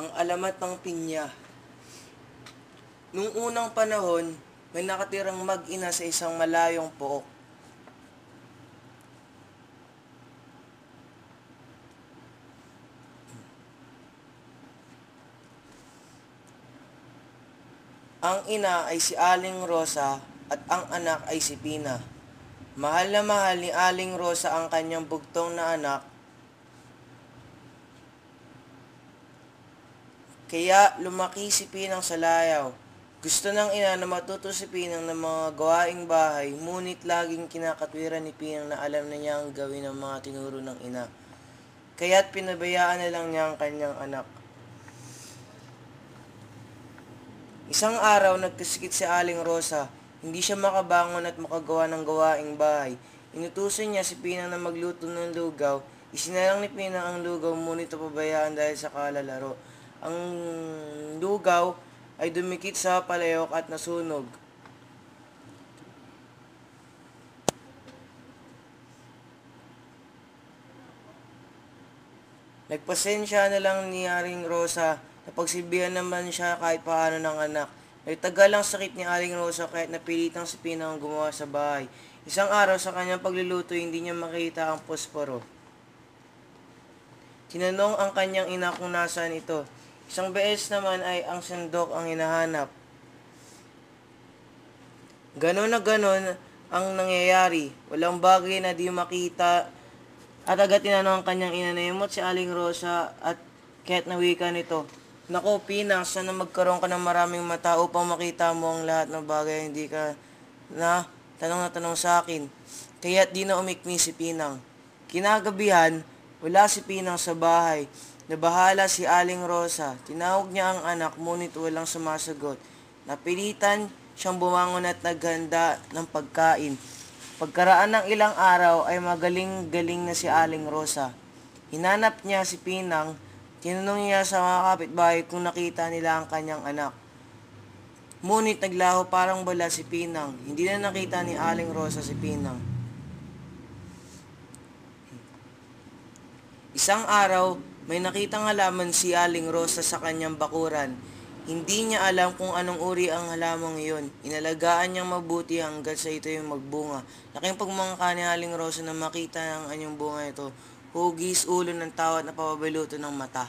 Ang alamat ng pinya. Nung unang panahon, may nakatirang mag-ina sa isang malayong pook. Ang ina ay si Aling Rosa at ang anak ay si Pina. Mahal na mahal ni Aling Rosa ang kanyang bugtong na anak, kaya lumaki si Pinang sa layaw. Gusto ng ina na matuto si Pinang ng mga gawaing bahay, ngunit laging kinakatwiran ni Pinang na alam na niya ang gawin ng mga tinuro ng ina. Kaya't pinabayaan na lang niya ang kanyang anak. Isang araw, nagkasikit si Aling Rosa. Hindi siya makabangon at makagawa ng gawaing bahay. Inutusan niya si Pinang na magluto ng lugaw. Isinalang ni Pinang ang lugaw, ngunit napabayaan dahil sa kalalaro. Ang lugaw ay dumikit sa palayok at nasunog. Nagpasensya na lang ni Aling Rosa. Napagsilbihan naman siya kahit paano ng anak. Nagtagal ang sakit ni Aling Rosa kahit napilitang si Pinang gumawa sa bahay. Isang araw sa kanyang pagluluto, hindi niya makita ang posporo. Tinanong ang kanyang ina kung nasaan ito. Isang beses naman ay ang sandok ang hinahanap. Ganon na ganon ang nangyayari. Walang bagay na di makita. At agad tinanong ang kanyang ina na yumot si Aling Rosa at kaya't nawika nito. Nako, Pinang, sana magkaroon ka ng maraming mata upang makita mo ang lahat ng bagay hindi ka na tanong sa akin. Kaya't di na umikmi si Pinang. Kinagabihan, wala si Pinang sa bahay. Nabahala si Aling Rosa. Tinawag niya ang anak, ngunit walang sumasagot. Napilitan siyang bumangon at naghanda ng pagkain. Pagkaraan ng ilang araw ay magaling-galing na si Aling Rosa. Hinanap niya si Pinang. Tinanong niya sa mga kapitbahay kung nakita nila ang kanyang anak. Ngunit naglaho parang bala si Pinang. Hindi na nakita ni Aling Rosa si Pinang. Isang araw, may nakitang halaman si Aling Rosa sa kanyang bakuran. Hindi niya alam kung anong uri ang halamang iyon. Inalagaan niyang mabuti hanggang sa ito yung magbunga. Laking pagmangka ni Aling Rosa na makita ang anyong bunga ito. Hugis ulo ng tawat na pababaluto ng mata.